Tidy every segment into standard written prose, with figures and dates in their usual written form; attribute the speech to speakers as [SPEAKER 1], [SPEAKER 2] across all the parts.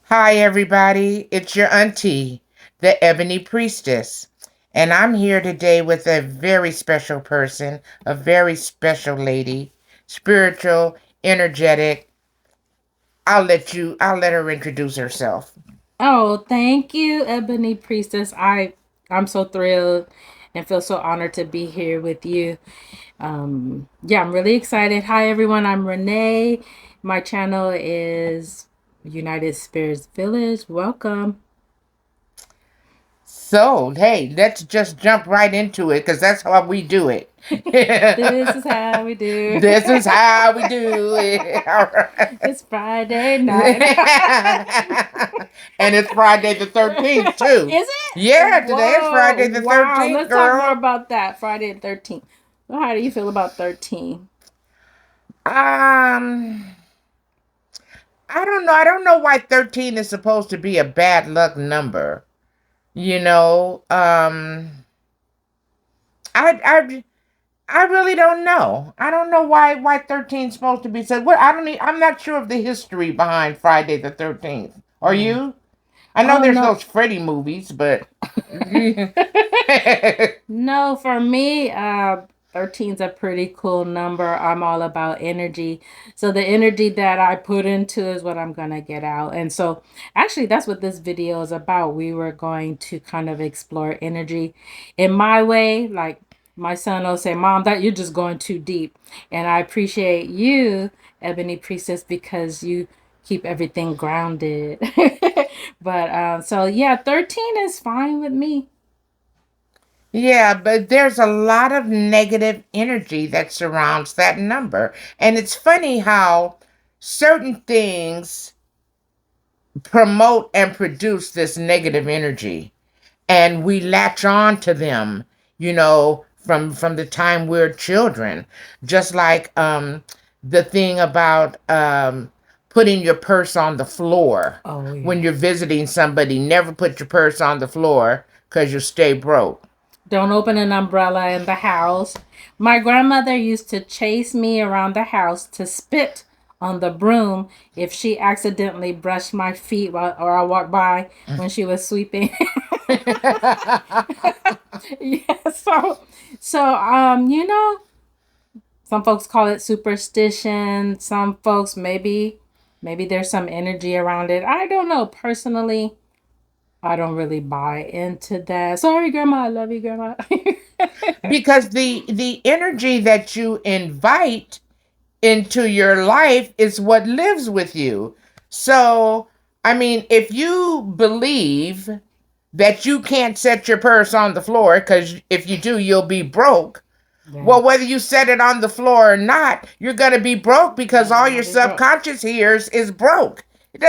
[SPEAKER 1] Hi, everybody. It's your auntie, the Ebony Priestess. And I'm here today with a very special person, a very special lady, spiritual, energetic. I'll let her introduce herself.
[SPEAKER 2] Oh, thank you, Ebony Priestess. I'm so thrilled and feel so honored to be here with you. Yeah, I'm really excited. Hi, everyone. I'm Renee. My channel is United Spirits Village. Welcome.
[SPEAKER 1] So, hey, let's just jump right into it because that's how we do it.
[SPEAKER 2] This is how we do.
[SPEAKER 1] This is how we do it. All right.
[SPEAKER 2] It's Friday night.
[SPEAKER 1] And it's Friday the 13th, too.
[SPEAKER 2] Is it?
[SPEAKER 1] Yeah, today is
[SPEAKER 2] Whoa!
[SPEAKER 1] Friday the
[SPEAKER 2] Wow.
[SPEAKER 1] 13th,
[SPEAKER 2] Let's talk more
[SPEAKER 1] girl.
[SPEAKER 2] about that. Friday the 13th. Well, how do you feel about 13?
[SPEAKER 1] Um, I don't know. I don't know why 13 is supposed to be a bad luck number. You know, I, I, I really don't know. I don't know why 13 is supposed to be said. What I don't. I'm not sure of the history behind Friday the 13th. Are
[SPEAKER 2] Mm.
[SPEAKER 1] you? I know
[SPEAKER 2] Oh
[SPEAKER 1] there's
[SPEAKER 2] no.
[SPEAKER 1] those Freddy movies, but
[SPEAKER 2] No, for me, 13's a pretty cool number. I'm all about energy. So the energy that I put into is what I'm gonna get out. And so actually that's what this video is about. We were going to kind of explore energy in my way. Like my son will say, Mom, that you're just going too deep. And I appreciate you, Ebony Priestess, because you keep everything grounded. But so yeah, 13 is fine with me.
[SPEAKER 1] yeah, but there's a lot of negative energy that surrounds that number. And it's funny how certain things promote and produce this negative energy, and we latch on to them, from the time we're children. Just like the thing about putting your purse on the floor
[SPEAKER 2] Oh
[SPEAKER 1] when
[SPEAKER 2] yeah.
[SPEAKER 1] you're visiting somebody. Never put your purse on the floor because you'll stay broke.
[SPEAKER 2] Don't open an umbrella in the house. My grandmother used to chase me around the house to spit on the broom if she accidentally brushed my feet while or I walked by when she was sweeping. Yeah, so some folks call it superstition. Some folks maybe there's some energy around it. I don't know. Personally, I don't really buy into that. Sorry, grandma. I love you, grandma.
[SPEAKER 1] Because the energy that you invite into your life is what lives with you. So, I mean, if you believe that you can't set your purse on the floor because if you do, you'll be broke.
[SPEAKER 2] Yeah.
[SPEAKER 1] Well, whether you set it on the floor or not, you're gonna be broke because
[SPEAKER 2] Yeah,
[SPEAKER 1] all
[SPEAKER 2] you're
[SPEAKER 1] your
[SPEAKER 2] gonna be broke.
[SPEAKER 1] subconscious hears is broke. It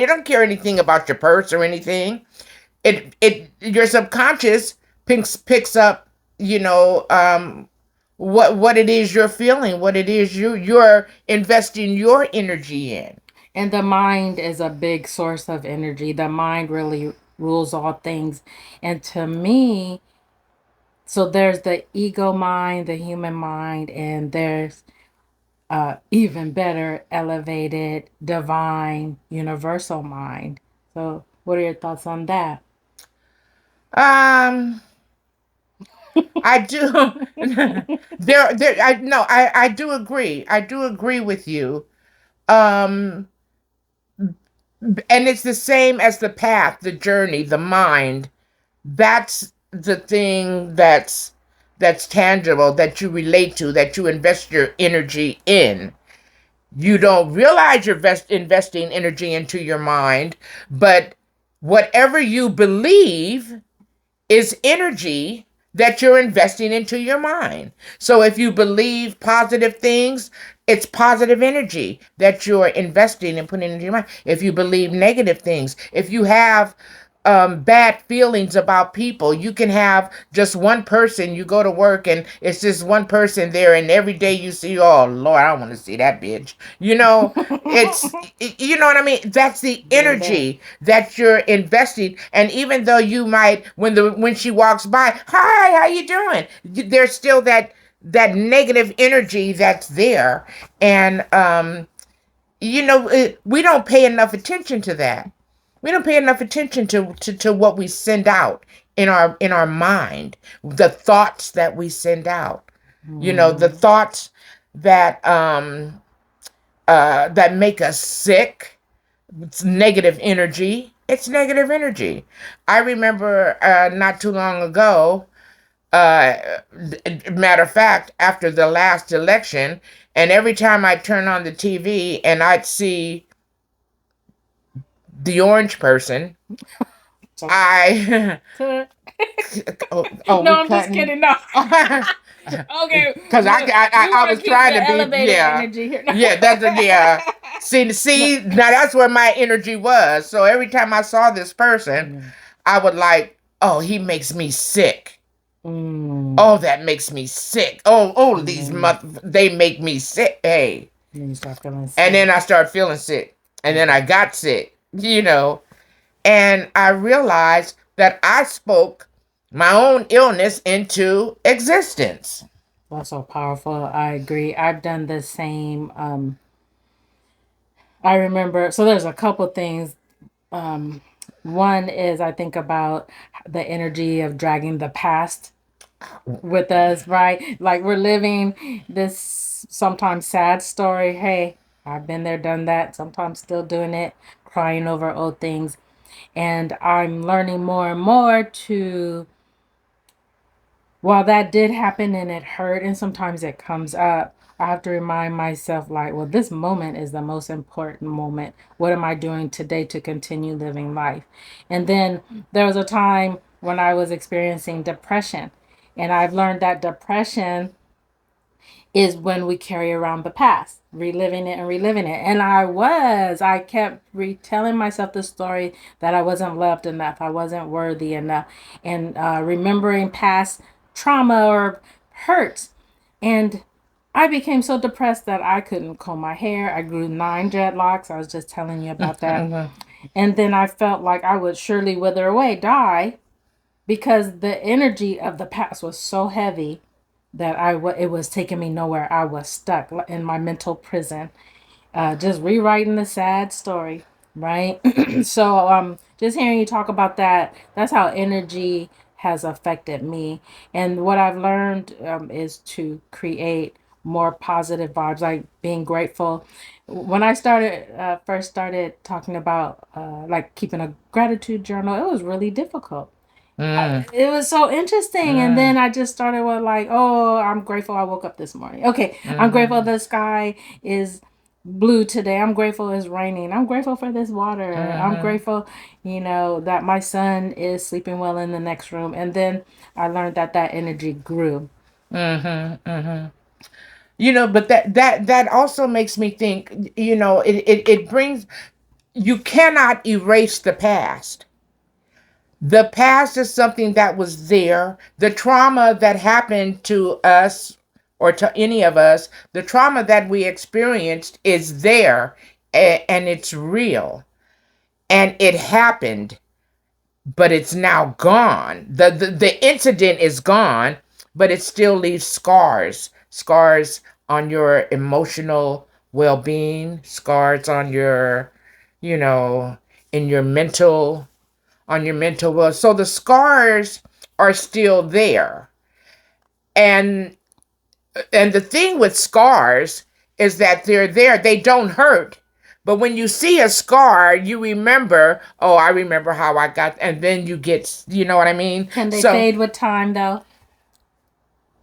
[SPEAKER 1] don't care anything about your purse or anything. Your subconscious picks up, you know, what it is you're feeling, what it is you're investing your energy in.
[SPEAKER 2] And the mind is a big source of energy. The mind really rules all things. And to me, so there's the ego mind, the human mind, and there's even better, elevated, divine, universal mind. So, what are your thoughts on that?
[SPEAKER 1] Um, I do. I no, I do agree. I do agree with you. Um, and it's the same as the path, the journey, the mind. That's the thing that's tangible, that you relate to, that you invest your energy in. You don't realize you're investing energy into your mind, but whatever you believe is energy that you're investing into your mind. So if you believe positive things, it's positive energy that you're investing and putting into your mind. If you believe negative things, if you have bad feelings about people, you can have just one person. You go to work and it's just one person there, and every day you see, oh Lord, I don't want to see that bitch. It's you know what I mean. That's the
[SPEAKER 2] Very bad.
[SPEAKER 1] energy that you're investing. And even though you might, when she walks by, hi, how you doing? There's still that negative energy that's there, and we don't pay enough attention to that. We don't pay enough attention to what we send out in our mind, the thoughts that we send out. You know, the
[SPEAKER 2] Mm.
[SPEAKER 1] thoughts that that make us sick. It's negative energy. It's negative energy. I remember not too long ago, uh, matter of fact, after the last election, and every time I turn on the TV and I'd see the orange person,
[SPEAKER 2] So,
[SPEAKER 1] I
[SPEAKER 2] so-
[SPEAKER 1] oh,
[SPEAKER 2] no,
[SPEAKER 1] we
[SPEAKER 2] I'm just
[SPEAKER 1] cutting.
[SPEAKER 2] kidding. No. Okay,
[SPEAKER 1] Because
[SPEAKER 2] we
[SPEAKER 1] I
[SPEAKER 2] want
[SPEAKER 1] was
[SPEAKER 2] to keep
[SPEAKER 1] trying to
[SPEAKER 2] the
[SPEAKER 1] be,
[SPEAKER 2] elevated
[SPEAKER 1] yeah,
[SPEAKER 2] energy here.
[SPEAKER 1] yeah, that's a, yeah.
[SPEAKER 2] No.
[SPEAKER 1] See, now that's where my energy was. So every time I saw this person,
[SPEAKER 2] No.
[SPEAKER 1] I would like, oh, he makes me sick.
[SPEAKER 2] Mm.
[SPEAKER 1] Oh, that makes me sick. Oh,
[SPEAKER 2] And
[SPEAKER 1] these
[SPEAKER 2] then,
[SPEAKER 1] they make me sick. Hey,
[SPEAKER 2] then you start feeling
[SPEAKER 1] and then
[SPEAKER 2] sick.
[SPEAKER 1] I started feeling sick, and then
[SPEAKER 2] Okay.
[SPEAKER 1] I got sick. You know, and I realized that I spoke my own illness into existence.
[SPEAKER 2] That's so powerful. I agree. I've done the same. I remember, so there's a couple things. Um, One is I think about the energy of dragging the past with us, right? Like we're living this sometimes sad story. Hey, I've been there, done that, sometimes still doing it, crying over old things. And I'm learning more and more to, while that did happen and it hurt, and sometimes it comes up, I have to remind myself, like, well, this moment is the most important moment. What am I doing today to continue living life? And then there was a time when I was experiencing depression. And I've learned that depression is when we carry around the past, reliving it and reliving it. And I kept retelling myself the story that I wasn't loved enough, I wasn't worthy enough, and remembering past trauma or hurts. And I became so depressed that I couldn't comb my hair. I grew 9 dreadlocks. I was just telling you about that. And then I felt like I would surely wither away, die, because the energy of the past was so heavy that it was taking me nowhere. I was stuck in my mental prison, just rewriting the sad story, right? So just hearing you talk about that, that's how energy has affected me. And what I've learned is to create more positive vibes, like being grateful. When I started first started talking about like keeping a gratitude journal, it was really difficult.
[SPEAKER 1] Mm,
[SPEAKER 2] It was so interesting. And
[SPEAKER 1] mm,
[SPEAKER 2] then I just started with like, oh, I'm grateful I woke up this morning. Okay, I'm grateful
[SPEAKER 1] mm-hmm,
[SPEAKER 2] the sky is blue today. I'm grateful it's raining. I'm grateful for this water. I'm
[SPEAKER 1] mm-hmm,
[SPEAKER 2] grateful, that my son is sleeping well in the next room. And then I learned that that energy grew.
[SPEAKER 1] mm-hmm, mm-hmm. You know, but that also makes me think. You know, it brings. You cannot erase the past. The past is something that was there. The trauma that happened to us or to any of us, the trauma that we experienced is there, and it's real. And it happened, but it's now gone. The incident is gone, but it still leaves scars on your emotional well-being, scars on your, you know, in your mental on your mental well. So the scars are still there. And the thing with scars is that they're there. They don't hurt. But when you see a scar, you remember, oh, I remember how I got, and then you get, you know what I mean?
[SPEAKER 2] Can they
[SPEAKER 1] So
[SPEAKER 2] fade with time though?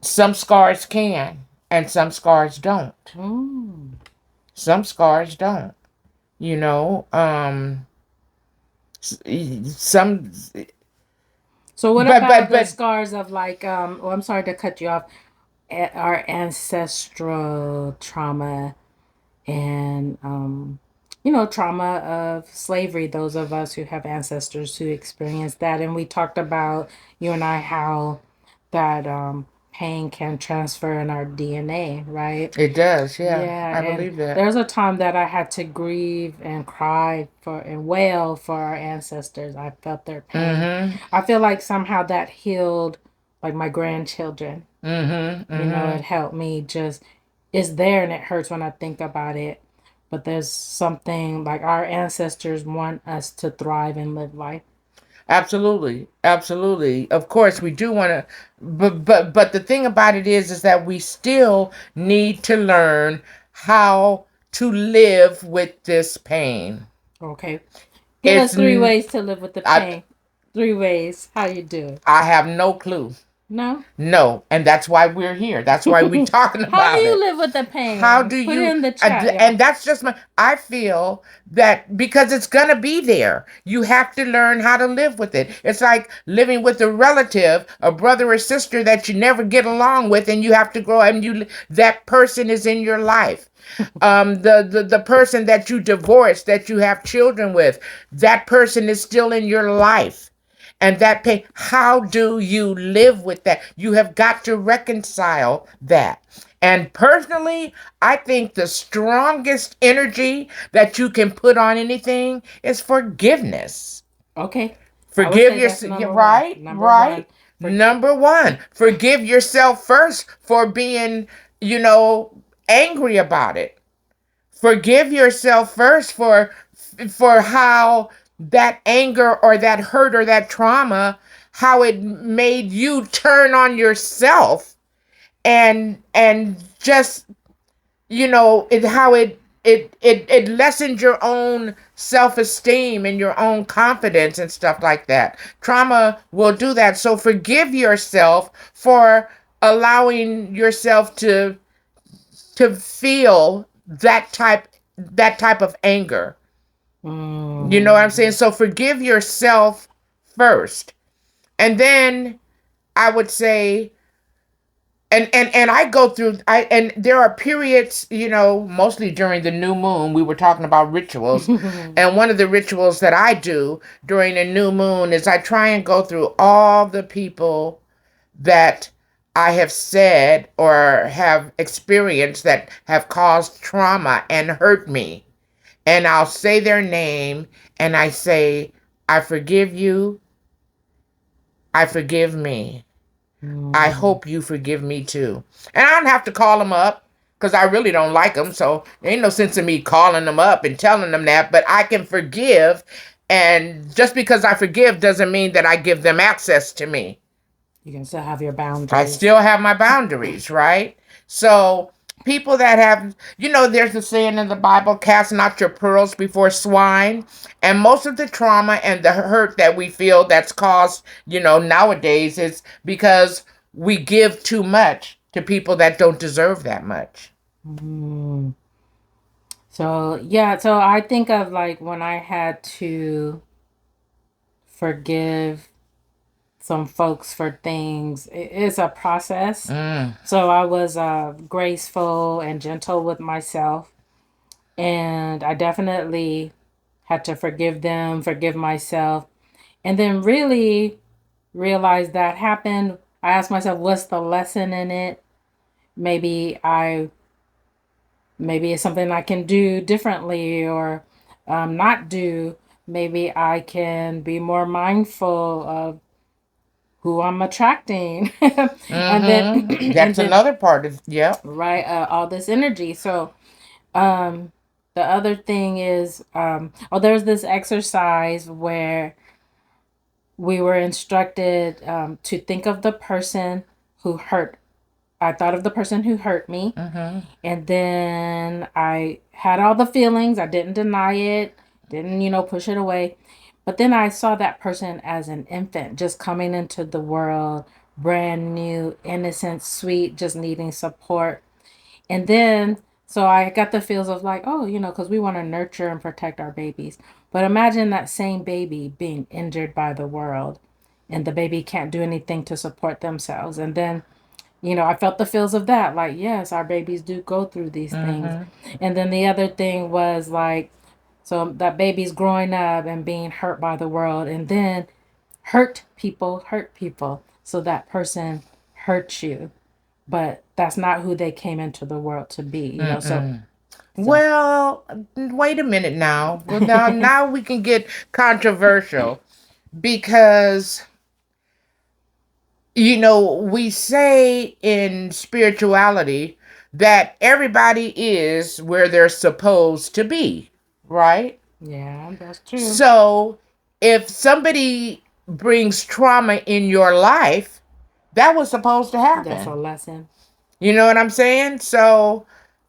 [SPEAKER 1] some scars can, and some scars don't.
[SPEAKER 2] Mm.
[SPEAKER 1] Some scars don't, you know. Some,
[SPEAKER 2] So what
[SPEAKER 1] but,
[SPEAKER 2] about the
[SPEAKER 1] but,
[SPEAKER 2] scars of like oh, I'm sorry to cut you off. Our ancestral trauma and trauma of slavery, those of us who have ancestors who experienced that. And we talked about, you and I, how that pain can transfer in our DNA, right?
[SPEAKER 1] it does, yeah,
[SPEAKER 2] Yeah,
[SPEAKER 1] I
[SPEAKER 2] and
[SPEAKER 1] believe that.
[SPEAKER 2] there's a time that I had to grieve and cry for and wail for our ancestors. I felt their pain.
[SPEAKER 1] Mm-hmm.
[SPEAKER 2] I feel like somehow that healed like my grandchildren.
[SPEAKER 1] Mm-hmm.
[SPEAKER 2] It
[SPEAKER 1] Mm-hmm.
[SPEAKER 2] helped me just, it's there and it hurts when I think about it. but there's something like our ancestors want us to thrive and live life.
[SPEAKER 1] Absolutely, absolutely. Of course, we do want to, but the thing about it is that we still need to learn how to live with this pain.
[SPEAKER 2] Okay. Give us
[SPEAKER 1] It's
[SPEAKER 2] three ways to live with the
[SPEAKER 1] I
[SPEAKER 2] pain. Three ways. How you do it?
[SPEAKER 1] I have no clue.
[SPEAKER 2] No?
[SPEAKER 1] No, and that's why we're here. That's why we're talking
[SPEAKER 2] How do
[SPEAKER 1] about
[SPEAKER 2] you
[SPEAKER 1] it.
[SPEAKER 2] live with the
[SPEAKER 1] How
[SPEAKER 2] pain?
[SPEAKER 1] do
[SPEAKER 2] Put it
[SPEAKER 1] you
[SPEAKER 2] in the chat, y'all.
[SPEAKER 1] and that's just my I feel that because it's going to be there, you have to learn how to live with it. It's like living with a relative, a brother or sister that you never get along with, and you have to grow, and you that person is in your life. The person that you divorced, that you have children with, that person is still in your life. And that pain, how do you live with that? You have got to reconcile that. And personally, I think the strongest energy that you can put on anything is forgiveness.
[SPEAKER 2] Okay. I would
[SPEAKER 1] Forgive
[SPEAKER 2] say that's
[SPEAKER 1] yourself.
[SPEAKER 2] number one.
[SPEAKER 1] Right,
[SPEAKER 2] Number one.
[SPEAKER 1] right.
[SPEAKER 2] For
[SPEAKER 1] Number one, forgive yourself first for being, you know, angry about it. Forgive yourself first for how that anger or that hurt or that trauma, how it made you turn on yourself and just, how it lessened your own self-esteem and your own confidence and stuff like that. Trauma will do that. So forgive yourself for allowing yourself to feel that type of anger. You know what I'm saying?
[SPEAKER 2] mm,
[SPEAKER 1] So forgive yourself first. And then I would say, and I go through, and there are periods, mostly during the new moon. We were talking about rituals, and one of the rituals that I do during the new moon is I try and go through all the people that I have said or have experienced that have caused trauma and hurt me. And I'll say their name and I say, I forgive you. I forgive me. I
[SPEAKER 2] mm.
[SPEAKER 1] hope you forgive me too. And I don't have to call them up because I really don't like them. So there ain't no sense in me calling them up and telling them that. But I can forgive. And just because I forgive doesn't mean that I give them access to me.
[SPEAKER 2] You can still have your
[SPEAKER 1] I
[SPEAKER 2] boundaries.
[SPEAKER 1] still have my boundaries, right? So people that have, there's a saying in the Bible, cast not your pearls before swine. And most of the trauma and the hurt that we feel that's caused, nowadays is because we give too much to people that don't deserve that much.
[SPEAKER 2] Mm. So yeah, so I think of like when I had to forgive some folks for things. It's a process.
[SPEAKER 1] Mm,
[SPEAKER 2] So I was graceful and gentle with myself, and I definitely had to forgive them, forgive myself, and then really realize that happened. I asked myself, what's the lesson in it? Maybe I maybe it's something I can do differently or not do. Maybe I can be more mindful of who I'm attracting, and then and
[SPEAKER 1] That's
[SPEAKER 2] then
[SPEAKER 1] another part of, yep.
[SPEAKER 2] right, all this energy. So um, the other thing is, there's this exercise where we were instructed to think of the person who hurt. I thought of the person who hurt me,
[SPEAKER 1] Mm-hmm.
[SPEAKER 2] and then I had all the feelings. I didn't deny it, didn't, push it away. But then I saw that person as an infant just coming into the world, brand new, innocent, sweet, just needing support. And then, so I got the feels of like, oh, because we want to nurture and protect our babies. But imagine that same baby being injured by the world and the baby can't do anything to support themselves. And then I felt the feels of that. Like, yes, our babies do go through these things.
[SPEAKER 1] Mm-hmm.
[SPEAKER 2] And then the other thing was like, so that baby's growing up and being hurt by the world. And then hurt people. So that person hurts you. But that's not who they came into the world to be.
[SPEAKER 1] Mm-mm.
[SPEAKER 2] So,
[SPEAKER 1] Well, wait a minute now. Well, now we can get controversial because we say in spirituality that everybody is where they're supposed to be, right?
[SPEAKER 2] Yeah, that's true.
[SPEAKER 1] So if somebody brings trauma in your life, that was supposed to
[SPEAKER 2] That's a
[SPEAKER 1] happen.
[SPEAKER 2] lesson.
[SPEAKER 1] You know what I'm saying? So,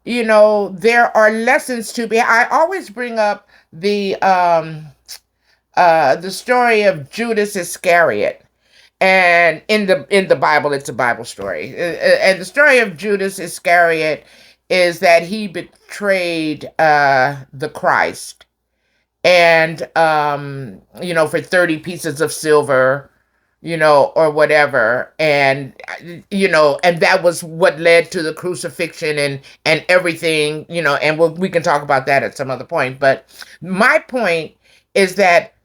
[SPEAKER 1] there are lessons to be. I always bring up the story of Judas Iscariot. And in the Bible, it's a Bible story. And the story of Judas Iscariot is that he betrayed the Christ, and for 30 pieces of silver, or whatever. And and that was what led to the crucifixion and everything. And we can talk about that at some other point. But my point is that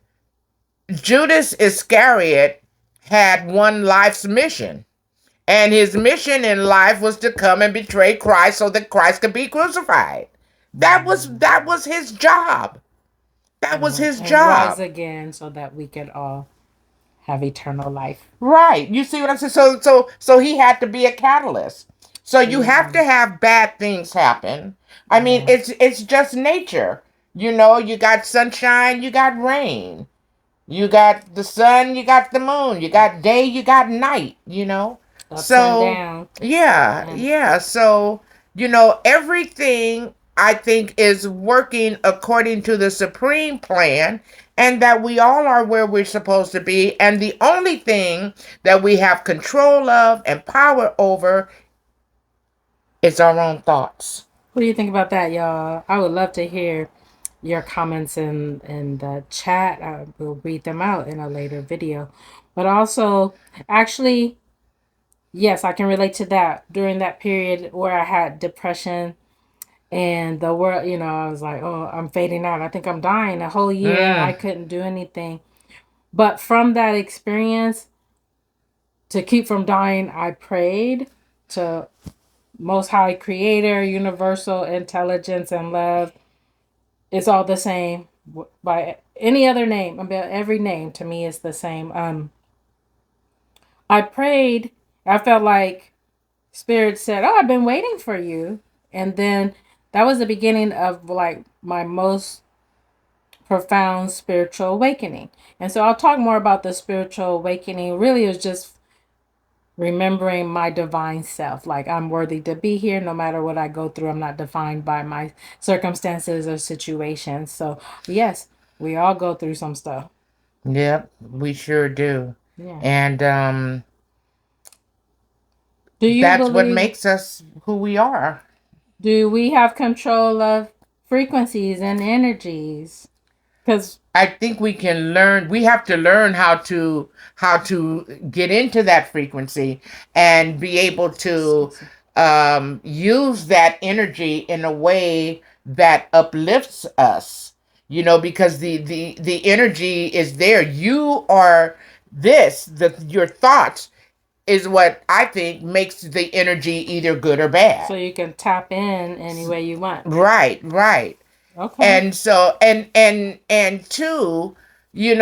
[SPEAKER 1] Judas Iscariot had one life's mission. And his mission in life was to come and betray Christ so that Christ could be crucified. That was his job. That was his
[SPEAKER 2] And rise
[SPEAKER 1] job.
[SPEAKER 2] again so that we could all have eternal life.
[SPEAKER 1] Right. You see what I'm saying? So he had to be a catalyst. So you have to have bad things happen. I mean,
[SPEAKER 2] Yeah.
[SPEAKER 1] it's just nature. You got sunshine, you got rain. You got the sun, you got the moon, you got day, you got night.
[SPEAKER 2] Ups and
[SPEAKER 1] So,
[SPEAKER 2] downs.
[SPEAKER 1] yeah,
[SPEAKER 2] Yeah.
[SPEAKER 1] yeah. So, everything I think is working according to the supreme plan, and that we all are where we're supposed to be. And the only thing that we have control of and power over is our own thoughts.
[SPEAKER 2] What do you think about that, y'all? I would love to hear your comments in the chat. I will read them out in a later video. But also, actually, yes, I can relate to that. During that period where I had depression and the world, I was like, oh, I'm fading out. I think I'm dying. A whole year, I
[SPEAKER 1] Mm,
[SPEAKER 2] couldn't do anything. But from that experience, to keep from dying, I prayed to Most High Creator, Universal Intelligence, and Love. It's all the same by any other name. I mean, every name to me is the same. I prayed. I felt like Spirit said, "Oh, I've been waiting for you," and then that was the beginning of like my most profound spiritual awakening. And so I'll talk more about the spiritual awakening. Really, it was just remembering my divine self. Like I'm worthy to be here no matter what I go through. I'm not defined by my circumstances or situations. So, yes, we all go through some stuff.
[SPEAKER 1] yep, we sure do.
[SPEAKER 2] Yeah.
[SPEAKER 1] And
[SPEAKER 2] Do you
[SPEAKER 1] that's what
[SPEAKER 2] believe,
[SPEAKER 1] makes us who we are.
[SPEAKER 2] do we have control of frequencies and energies? Because,
[SPEAKER 1] I think we can learn. We have to learn how to get into that frequency and be able to
[SPEAKER 2] excuse me.
[SPEAKER 1] use that energy in a way that uplifts us. Because the energy is there. You are this. Your thoughts is what I think makes the energy either good or
[SPEAKER 2] So
[SPEAKER 1] bad.
[SPEAKER 2] you can tap in any way you want.
[SPEAKER 1] Right, right.
[SPEAKER 2] Okay.
[SPEAKER 1] And so and two, you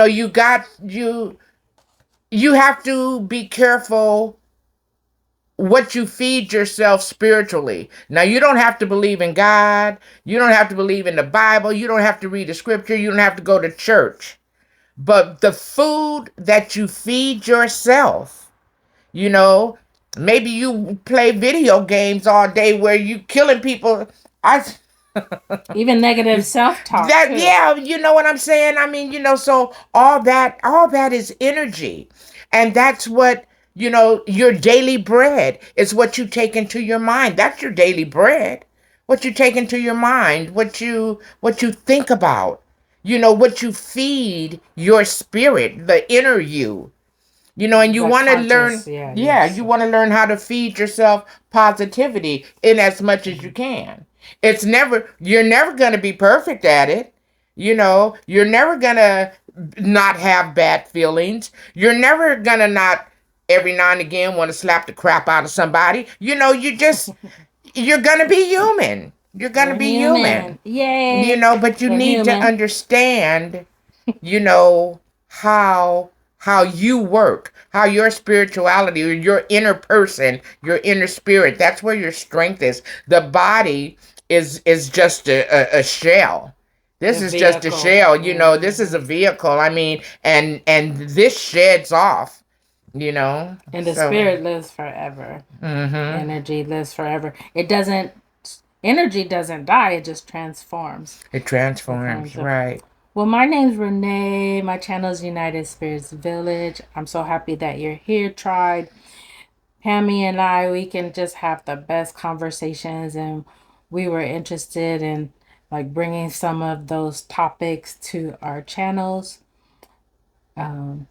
[SPEAKER 1] have to be careful what you feed yourself spiritually. Now, you don't have to believe in God, you don't have to believe in the Bible, you don't have to read the scripture, you don't have to go to church, but the food that you feed yourself, you know maybe you play video games all day where you killing people. I
[SPEAKER 2] Even negative self talk,
[SPEAKER 1] That,
[SPEAKER 2] too.
[SPEAKER 1] yeah, you know what I'm saying? I mean, so all that is energy. And that's what, your daily bread is what you take into your mind. That's your daily bread. What you take into your mind, what you think about, what you feed your spirit, the inner you. And you
[SPEAKER 2] The
[SPEAKER 1] want to learn,
[SPEAKER 2] conscious, yeah,
[SPEAKER 1] yeah,
[SPEAKER 2] yes.
[SPEAKER 1] you want to learn how to feed yourself positivity in as much as you can. You're never going to be perfect at it. You're never going to not have bad feelings. You're never going to not every now and again want to slap the crap out of somebody. You're going to be human. You're going to
[SPEAKER 2] We're
[SPEAKER 1] be human.
[SPEAKER 2] human. Yay.
[SPEAKER 1] But you
[SPEAKER 2] We're
[SPEAKER 1] need to
[SPEAKER 2] human.
[SPEAKER 1] understand, how how you work, how your spirituality or your inner person, your inner spirit, that's where your strength is. The body is just a shell. This
[SPEAKER 2] The
[SPEAKER 1] is just a
[SPEAKER 2] vehicle.
[SPEAKER 1] shell, this is a
[SPEAKER 2] Hmm.
[SPEAKER 1] vehicle. I mean, and this sheds off,
[SPEAKER 2] And the
[SPEAKER 1] so
[SPEAKER 2] spirit lives forever.
[SPEAKER 1] mhm.
[SPEAKER 2] Energy lives forever. It doesn't, energy doesn't die, it just transforms.
[SPEAKER 1] It
[SPEAKER 2] It
[SPEAKER 1] transforms,
[SPEAKER 2] comes up.
[SPEAKER 1] right.
[SPEAKER 2] Well, my name's Renee. My channel is United Spirits Village. I'm so happy that you're here, Tribe. Pammy and I, we can just have the best conversations, and we were interested in like bringing some of those topics to our channels. Um,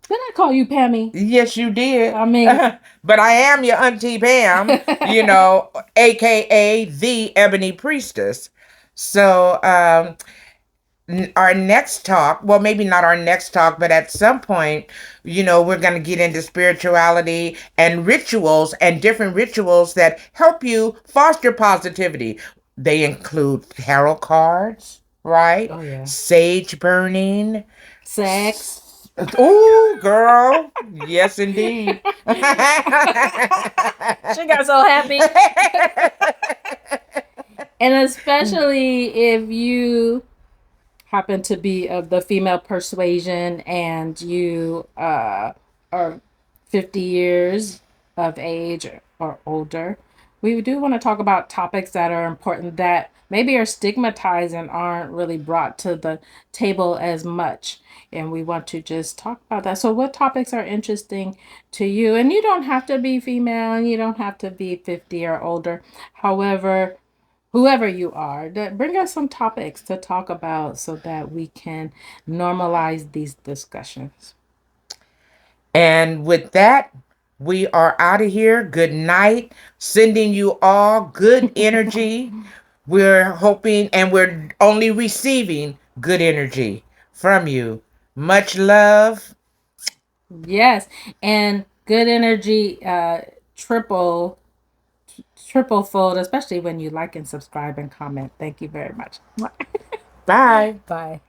[SPEAKER 2] did I call you Pammy?
[SPEAKER 1] Yes, you did.
[SPEAKER 2] I mean,
[SPEAKER 1] But I am your Auntie Pam, aka the Ebony Priestess. So, our next talk, well, maybe not our next talk, but at some point, we're going to get into spirituality and rituals and different rituals that help you foster positivity. They include tarot cards, right?
[SPEAKER 2] oh yeah,
[SPEAKER 1] Sage burning.
[SPEAKER 2] sex.
[SPEAKER 1] Oh, girl. Yes, indeed.
[SPEAKER 2] She got so happy. And especially if you happen to be of the female persuasion and you are 50 years of age or older, we do want to talk about topics that are important that maybe are stigmatized and aren't really brought to the table as much. And we want to just talk about that. So, what topics are interesting to you? And you don't have to be female and you don't have to be 50 or older. However, whoever you are, that bring us some topics to talk about so that we can normalize these discussions.
[SPEAKER 1] And with that, we are out of here. Good night. Sending you all good energy. We're hoping and we're only receiving good energy from you. Much love.
[SPEAKER 2] Yes, and good energy, triple triple fold, especially when you like and subscribe and comment. Thank you very much.
[SPEAKER 1] Bye.
[SPEAKER 2] Bye.